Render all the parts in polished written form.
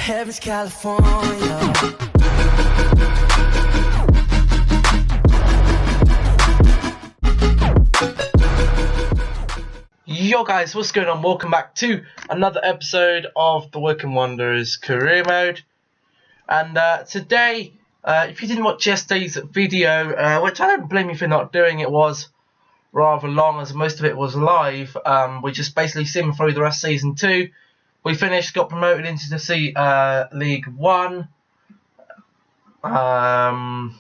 Heaven's California. Yo guys, what's going on? Welcome back to another episode of the Wycombe Wanderers career mode. And today, if you didn't watch yesterday's video, which I don't blame you for not doing, it was rather long as most of it was live. We just basically simmed through the rest of Season 2. We finished, got promoted into the League 1. And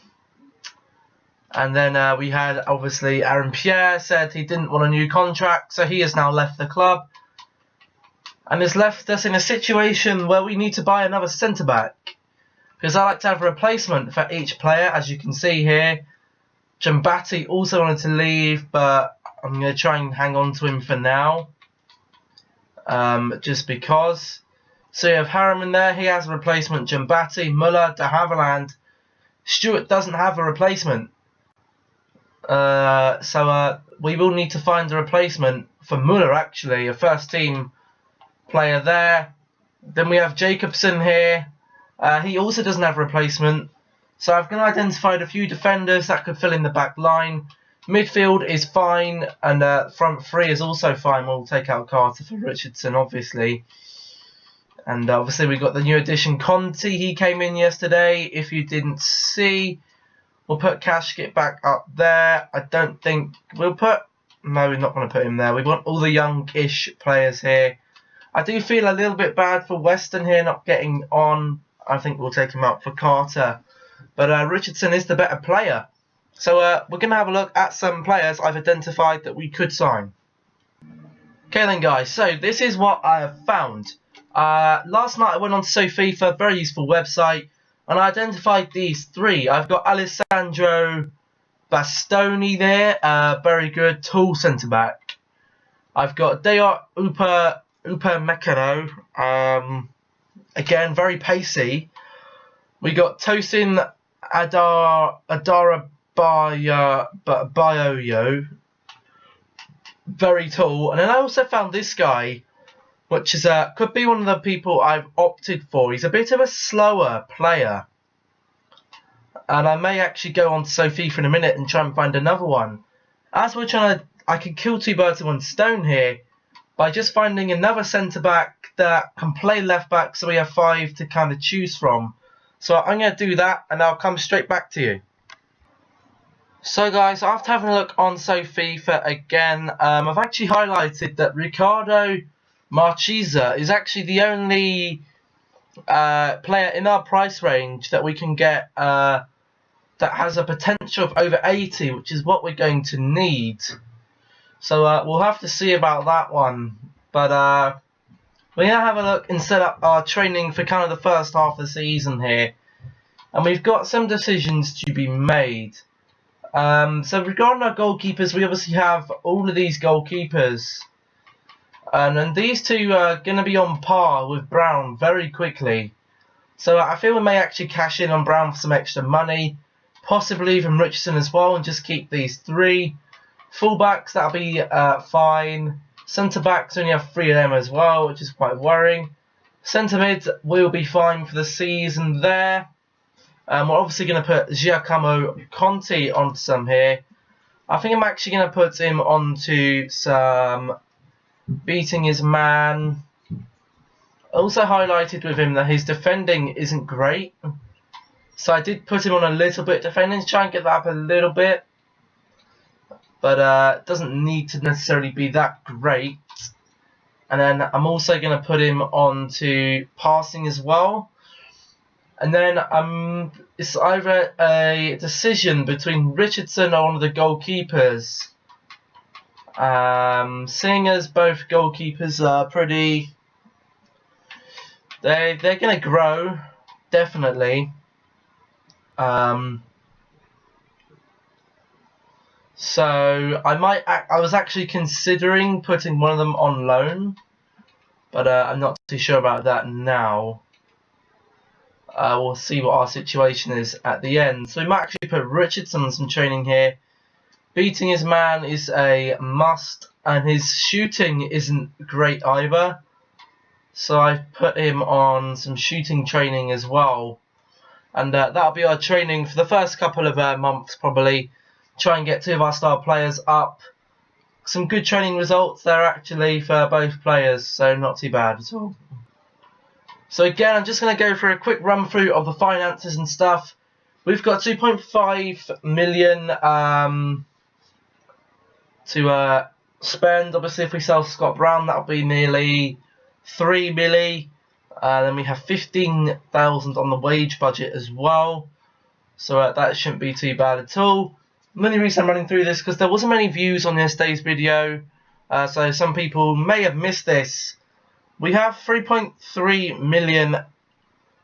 then we had, obviously, Aaron Pierre said he didn't want a new contract, so he has now left the club. And has left us in a situation where we need to buy another centre-back. Because I like to have a replacement for each player, as you can see here. Jambati also wanted to leave, but I'm going to try and hang on to him for now. Just because. So you have Harriman there, he has a replacement. Jambati, Muller, de Havilland. Stewart doesn't have a replacement. So we will need to find a replacement for Muller, actually, a first team player there. Then we have Jacobson here. He also doesn't have a replacement. So I've identified a few defenders that could fill in the back line. Midfield is fine, and front three is also fine. We'll take out Carter for Richardson, obviously. And obviously we've got the new addition, Conti. He came in yesterday. If you didn't see, we'll put Kashkit back up there. I don't think we'll put... No, we're not going to put him there. We want all the youngish players here. I do feel a little bit bad for Weston here not getting on. I think we'll take him out for Carter. But Richardson is the better player. So we're going to have a look at some players I've identified that we could sign. Okay then guys, so this is what I have found. Last night I went on to Fifa, very useful website, and I identified these three. I've got Alessandro Bastoni there, very good, tall centre-back. I've got Dayot Upamecano, again, very pacey. We got Tosin Adarabayoyo, very tall. And then I also found this guy, which is could be one of the people I've opted for. He's a bit of a slower player. And I may actually go on to Sophie in a minute and try and find another one. As we're trying to... I could kill two birds with one stone here by just finding another centre-back that can play left-back, so we have five to kind of choose from. So I'm going to do that, and I'll come straight back to you. So guys, after having a look on Sofifa again, I've actually highlighted that Ricardo Marchesa is actually the only player in our price range that we can get that has a potential of over 80, which is what we're going to need. So we'll have to see about that one. But we're going to have a look and set up our training for kind of the first half of the season here. And we've got some decisions to be made. So regarding our goalkeepers, we obviously have all of these goalkeepers. And these two are going to be on par with Brown very quickly. So I feel we may actually cash in on Brown for some extra money. Possibly even Richardson as well, and just keep these three. Fullbacks, that'll be fine. Centre-backs, only have three of them as well, which is quite worrying. Centre-mids will be fine for the season there. We're obviously going to put Giacomo Conti onto some here. I think I'm actually going to put him onto some beating his man. Also highlighted with him that his defending isn't great. So I did put him on a little bit defending to try and get that up a little bit. But it doesn't need to necessarily be that great. And then I'm also going to put him on to passing as well. And then it's either a decision between Richardson or one of the goalkeepers. Seeing as both goalkeepers are pretty... They're going to grow, definitely. So I was actually considering putting one of them on loan, but I'm not too sure about that now. We'll see what our situation is at the end. So we might actually put Richardson on some training here. Beating his man is a must, and his shooting isn't great either. So I've put him on some shooting training as well. And that'll be our training for the first couple of months probably. Try and get 2 of our star players up. Some good training results there actually for both players, so not too bad at all. So again, I'm just going to go through a quick run through of the finances and stuff. We've got 2.5 million to spend. Obviously, if we sell Scott Brown, that'll be nearly 3 milli. Then we have 15,000 on the wage budget as well. So that shouldn't be too bad at all. The only reason I'm running through this because there wasn't many views on yesterday's video. So some people may have missed this. We have 3.3 million.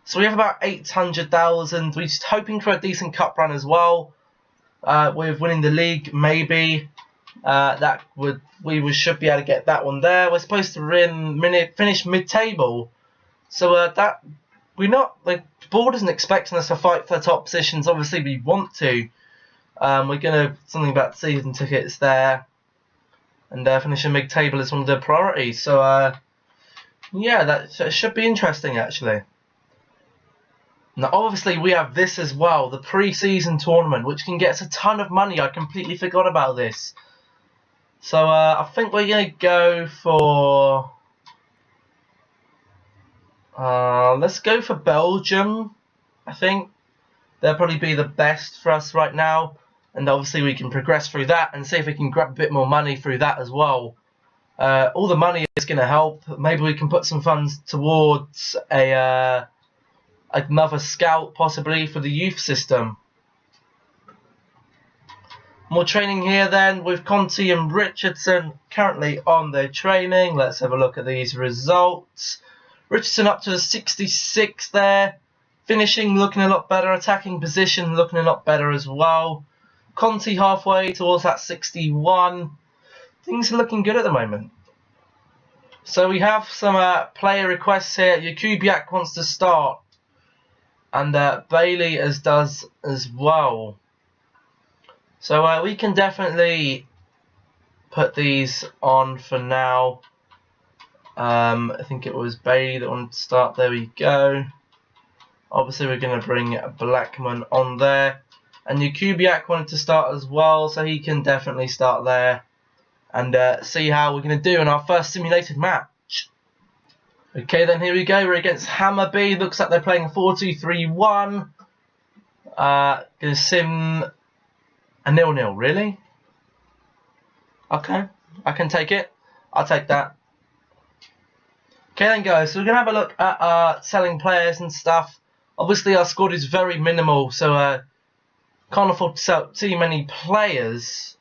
So we have about 800,000. We're just hoping for a decent cup run as well. With winning the league, maybe. We should be able to get that one there. We're supposed to finish mid-table. So that the board isn't expecting us to fight for the top positions. Obviously, we want to. We're gonna something about season tickets there, and finishing mid-table is one of the priorities. So yeah, that should be interesting actually. Now, obviously, we have this as well, the pre-season tournament, which can get us a ton of money. I completely forgot about this. So I think we're gonna go for. Let's go for Belgium. I think they'll probably be the best for us right now, and obviously we can progress through that and see if we can grab a bit more money through that as well. All the money is going to help. Maybe we can put some funds towards another scout, possibly for the youth system. More training here then with Conti and Richardson currently on their training. Let's have a look at these results. Richardson up to the 66 there. Finishing looking a lot better. Attacking position looking a lot better as well. Conti halfway towards that 61. Things are looking good at the moment. So we have some player requests here. Jakubiak wants to start. And Bailey does as well. So we can definitely put these on for now. I think it was Bailey that wanted to start. There we go. Obviously, we're going to bring Blackman on there. And Jakubiak wanted to start as well, so he can definitely start there. And see how we're going to do in our first simulated match. Okay, then here we go. We're against Hammarby. Looks like they're playing 4-2-3-1. Going to sim a 0-0, really? Okay, I can take it. I'll take that. Okay then guys, so we're going to have a look at selling players and stuff. Obviously our squad is very minimal, so can't afford to sell too many players.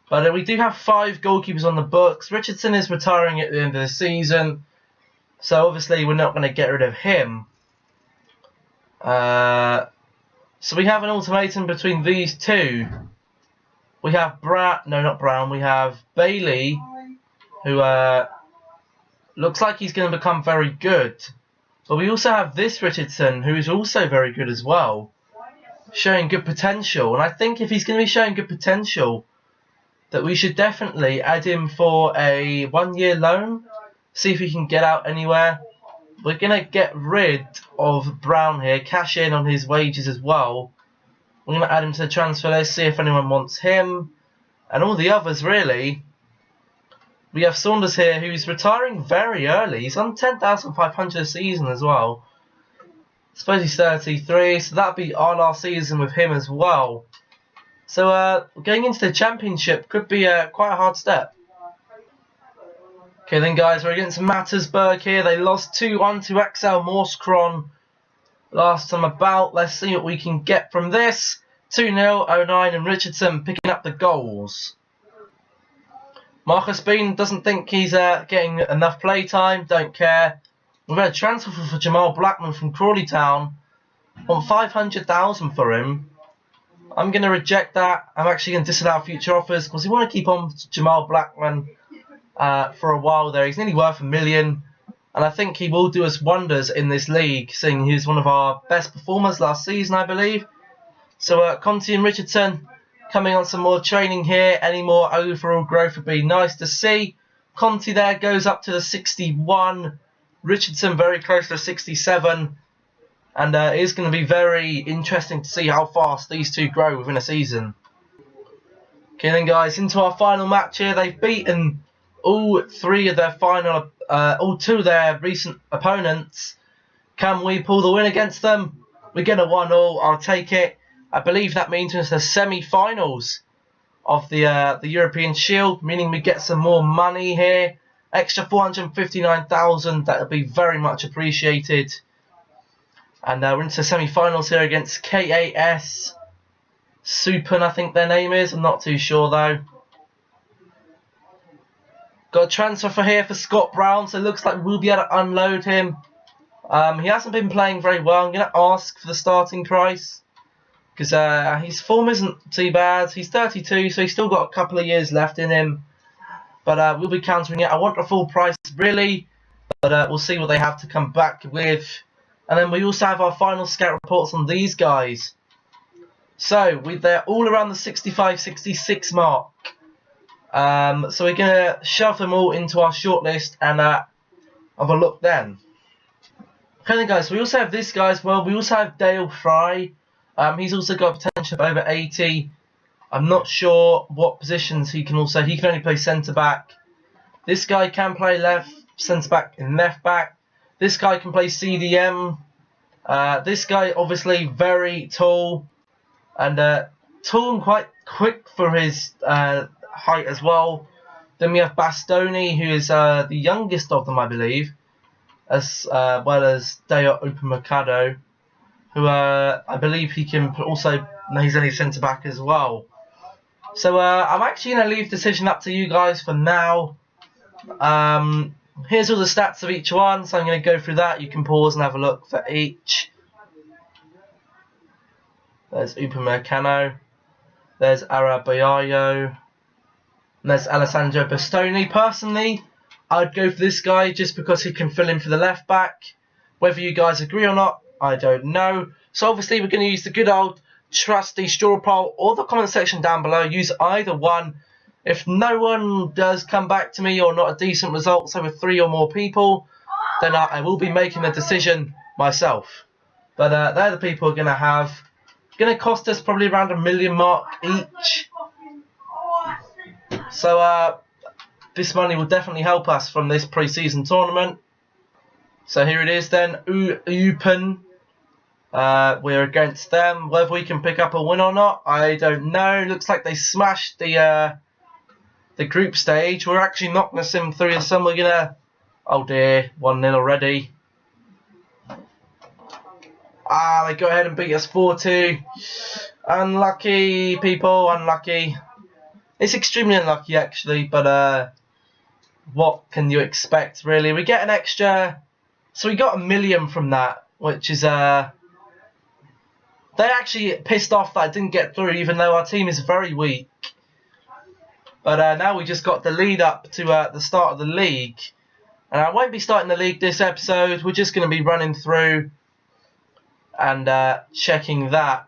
But we do have 5 goalkeepers on the books. Richardson is retiring at the end of the season, so obviously we're not going to get rid of him. So we have an ultimatum between these two. We have we have Bailey, who looks like he's going to become very good. But we also have this Richardson, who is also very good as well, showing good potential. And I think if he's going to be showing good potential, that we should definitely add him for a 1-year loan, see if he can get out anywhere. We're going to get rid of Brown here, cash in on his wages as well. We're going to add him to the transfer list, see if anyone wants him. And all the others, really. We have Saunders here, who's retiring very early. He's on 10,500 a season as well. I suppose he's 33, so that'll be our last season with him as well. So going into the championship could be quite a hard step. Okay then guys, we're against Mattersburg here. They lost 2-1 to Axel Morskron last time about. Let's see what we can get from this. 2-0, 09 and Richardson picking up the goals. Marcus Bean doesn't think he's getting enough play time, don't care. We've had a transfer for Jamal Blackman from Crawley Town. Want 500,000 for him. I'm going to reject that. I'm actually going to disallow future offers because we want to keep on Jamal Blackman for a while there. He's nearly worth $1 million. And I think he will do us wonders in this league, seeing he was one of our best performers last season, I believe. So Conti and Richardson coming on some more training here. Any more overall growth would be nice to see. Conti there goes up to the 61. Richardson very close to 67. And it is going to be very interesting to see how fast these two grow within a season. Okay then guys, into our final match here. They've beaten all two of their recent opponents. Can we pull the win against them? We get a 1-1, I'll take it. I believe that means it's the semi-finals of the European Shield, meaning we get some more money here. Extra 459,000, that would be very much appreciated. And we're into the semi-finals here against KAS Supern, I think their name is. I'm not too sure though. Got a transfer for here for Scott Brown, so it looks like we'll be able to unload him. He hasn't been playing very well. I'm going to ask for the starting price because his form isn't too bad. He's 32, so he's still got a couple of years left in him. But we'll be countering it. I want the full price, really. But we'll see what they have to come back with. And then we also have our final scout reports on these guys. So they're all around the 65-66 mark. So we're going to shove them all into our shortlist and have a look then. Okay then guys, we also have this guy as well. We also have Dale Fry. He's also got a potential of over 80. I'm not sure what positions he can also... He can only play centre-back. This guy can play left, centre-back and left-back. This guy can play CDM. This guy obviously very tall. And tall and quite quick for his height as well. Then we have Bastoni, who is the youngest of them, I believe. As well as Deo Upamecano, who I believe he can also... No, he's only centre-back as well. So I'm actually going to leave the decision up to you guys for now. Here's all the stats of each one, so I'm going to go through that. You can pause and have a look for each. There's Upamecano. There's Arabayo. And there's Alessandro Bastoni. Personally, I'd go for this guy just because he can fill in for the left back. Whether you guys agree or not, I don't know. So obviously we're going to use the good old trusty straw poll or the comment section down below. Use either one. If no one does come back to me or not a decent result, so with 3 or more people, then I will be making the decision myself. But they're the people who are going to have. Going to cost us probably around $1 million mark each. So this money will definitely help us from this pre-season tournament. So here it is then, Eupen. We're against them. Whether we can pick up a win or not, I don't know. Looks like they smashed the group stage. We're actually not going to sim through this, and we're going to... Oh dear, 1-0 already. They go ahead and beat us 4-2. Unlucky, people, unlucky. It's extremely unlucky, actually, but what can you expect, really? We get an extra... So we got $1 million from that, which is... They actually pissed off that I didn't get through, even though our team is very weak. But now we just got the lead up to the start of the league. And I won't be starting the league this episode. We're just going to be running through and checking that.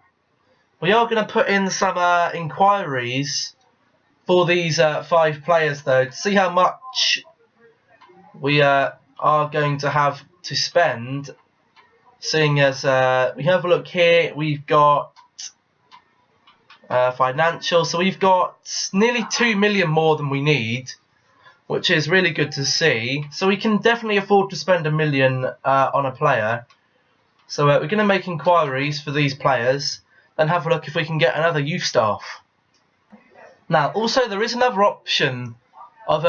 We are going to put in some inquiries for these 5 players, though, to see how much we are going to have to spend. Seeing as we have a look here, we've got financial, so we've got nearly 2 million more than we need, which is really good to see. So we can definitely afford to spend $1 million on a player. So we're going to make inquiries for these players and have a look if we can get another youth staff. Now, also there is another option of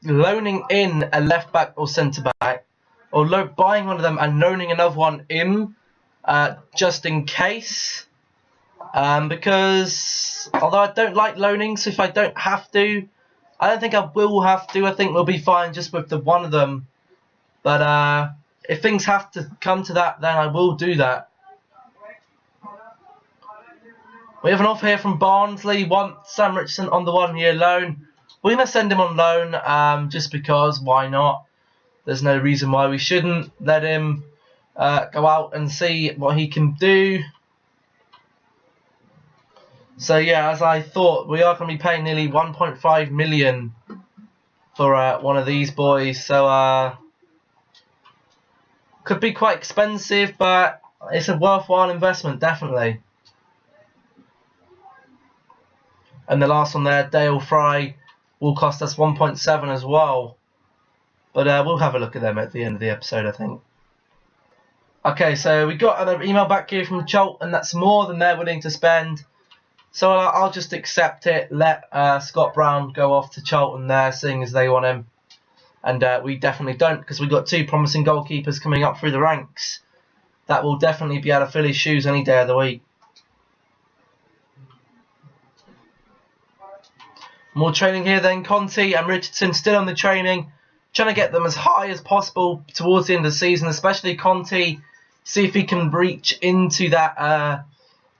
loaning in a left back or centre back, or buying one of them and loaning another one in, just in case. Because although I don't like loaning, so if I don't have to, I don't think I will have to. I think we'll be fine just with the one of them. But if things have to come to that, then I will do that. We have an offer here from Barnsley. Want Sam Richardson on the 1-year loan. We're going to send him on loan just because, why not? There's no reason why we shouldn't let him go out and see what he can do. So yeah, as I thought, we are going to be paying nearly 1.5 million for one of these boys. So Could be quite expensive, but it's a worthwhile investment, definitely. And the last one there, Dale Fry, will cost us 1.7 as well. But we'll have a look at them at the end of the episode, I think. Okay, so we got an email back here from Cholt, and that's more than they're willing to spend. So I'll just accept it, let Scott Brown go off to Charlton there, seeing as they want him. And we definitely don't, because we've got two promising goalkeepers coming up through the ranks. That will definitely be able to fill his shoes any day of the week. More training here then. Conte and Richardson still on the training. Trying to get them as high as possible towards the end of the season, especially Conte. See if he can reach into that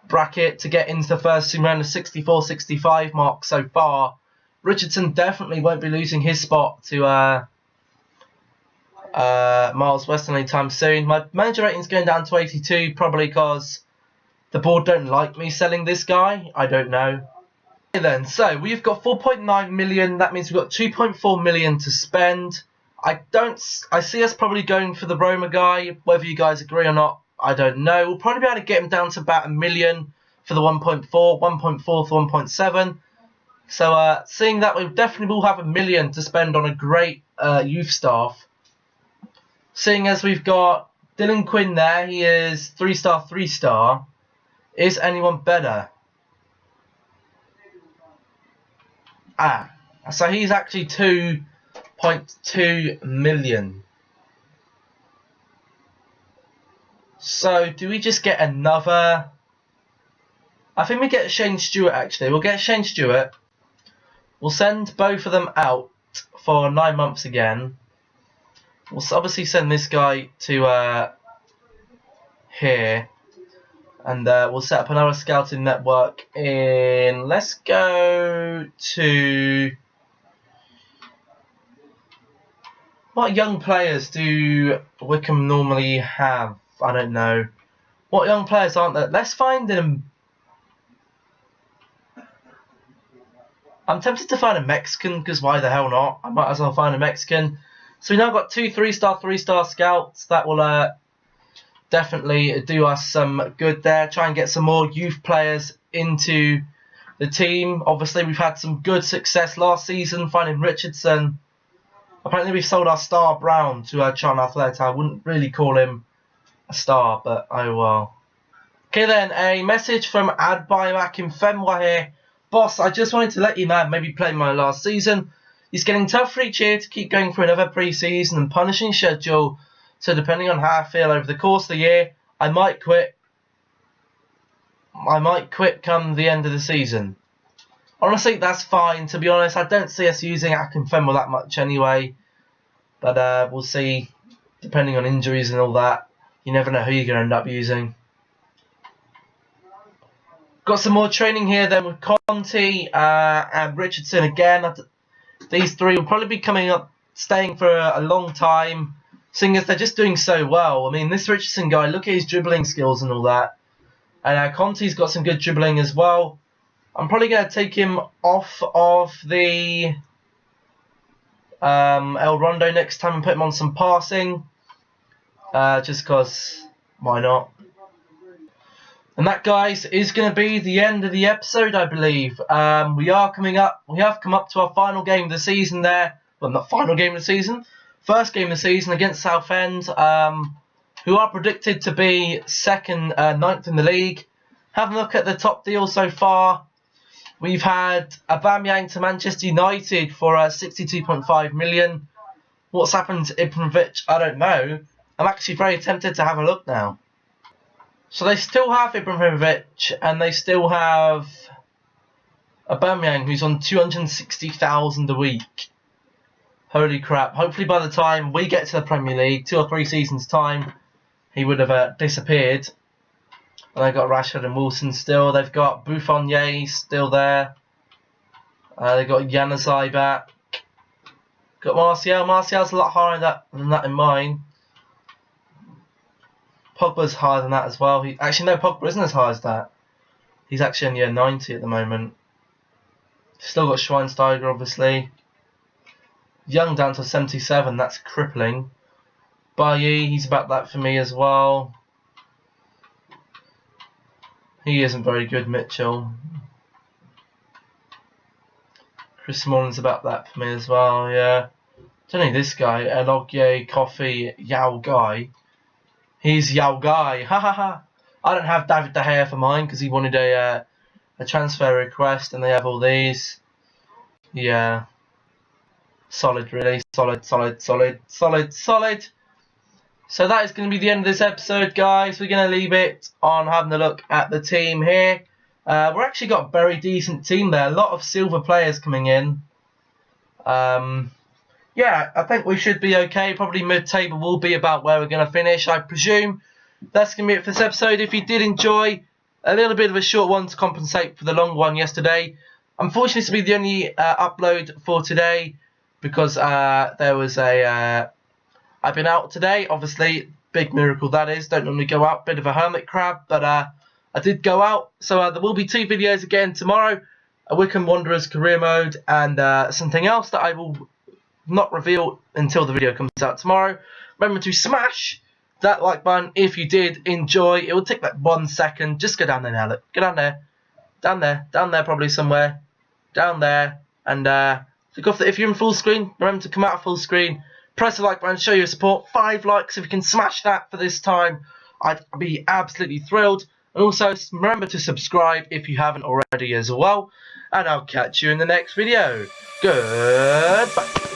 bracket to get into the first two round of 64-65 mark so far. Richardson definitely won't be losing his spot to Miles Weston anytime soon. My manager rating's going down to 82, probably because the board don't like me selling this guy. I don't know. Okay then, so we've got 4.9 million. That means we've got 2.4 million to spend. I see us probably going for the Roma guy. Whether you guys agree or not, I don't know. We'll probably be able to get him down to about 1 million for the 1.4, 1.4 for 1.7. So seeing that, we definitely will have 1 million to spend on a great youth staff. Seeing as we've got Dylan Quinn there, he is 3-star, 3-star. Is anyone better? So he's actually 2.2 million. So do we just get another? I think we get Shane Stewart actually. We'll get Shane Stewart. We'll send both of them out for 9 months again. We'll obviously send this guy to here. And we'll set up another scouting network in... Let's go to... What young players do Wycombe normally have? I don't know. What young players aren't there? Let's find them. I'm tempted to find a Mexican, because why the hell not? I might as well find a Mexican. So we now got two 3-star, 3-star scouts. That will definitely do us some good there. Try and get some more youth players into the team. Obviously, we've had some good success last season finding Richardson. Apparently, we've sold our star Brown to Charlton Athletic. I wouldn't really call him a star, but oh well. Okay then, a message from Adbiomac in Fenwa here. Boss, I just wanted to let you know I maybe played my last season. It's getting tougher each year to keep going for another pre-season and punishing schedule. So depending on how I feel over the course of the year, I might quit. I might quit come the end of the season. Honestly, that's fine. To be honest, I don't see us using Akinfenwa that much anyway. But we'll see. Depending on injuries and all that, you never know who you're going to end up using. Got some more training here then with Conte and Richardson again. These three will probably be coming up, staying for a long time. Seeing as they're just doing so well. I mean, this Richardson guy, look at his dribbling skills and all that. And Conte's got some good dribbling as well. I'm probably going to take him off of the El Rondo next time and put him on some passing. Just because, why not? And that, guys, is going to be the end of the episode, I believe. We have come up to our final game of the season there. Well, not final game of the season. First game of the season against Southend, who are predicted to be ninth in the league. Have a look at the top deal so far. We've had Aubameyang to Manchester United for 62.5 million. What's happened to Ibrahimovic, I don't know. I'm actually very tempted to have a look now. So they still have Ibrahimovic, and they still have Aubameyang, who's on 260,000 a week. Holy crap. Hopefully by the time we get to the Premier League, 2 or 3 seasons time, he would have disappeared. And they've got Rashford and Wilson still. They've got Buffon still there. They've got Januzaj back. Got Martial. Martial's a lot higher than that in mine. Pogba's higher than that as well. Actually, no, Pogba isn't as high as that. He's actually only a 90 at the moment. Still got Schweinsteiger, obviously. Young down to 77, that's crippling. Bailly, he's about that for me as well. He isn't very good, Mitchell. Chris Smalling's about that for me as well, yeah. It's only this guy, Elogye, Coffee, Yao Guy. He's Yao Guy, ha ha ha. I don't have David De Gea for mine because he wanted a transfer request, and they have all these. Yeah. Solid, really. Solid. So that is going to be the end of this episode, guys. We're going to leave it on having a look at the team here. We've actually got a very decent team there. A lot of silver players coming in. Yeah, I think we should be okay. Probably mid-table will be about where we're going to finish, I presume. That's going to be it for this episode. If you did enjoy, a little bit of a short one to compensate for the long one yesterday. Unfortunately, this will be the only upload for today because there was a... I've been out today, obviously. Big miracle that is. Don't normally go out. Bit of a hermit crab, but I did go out. So there will be 2 videos again tomorrow. A Wycombe Wanderers career mode and something else that I will not reveal until the video comes out tomorrow. Remember to smash that like button if you did enjoy. It will take like 1 second. Just go down there now. Look. Go down there. Down there probably somewhere. Down there. And if you're in full screen, remember to come out of full screen. Press the like button, show your support. 5 likes if you can smash that for this time. I'd be absolutely thrilled. And also remember to subscribe if you haven't already as well. And I'll catch you in the next video. Goodbye.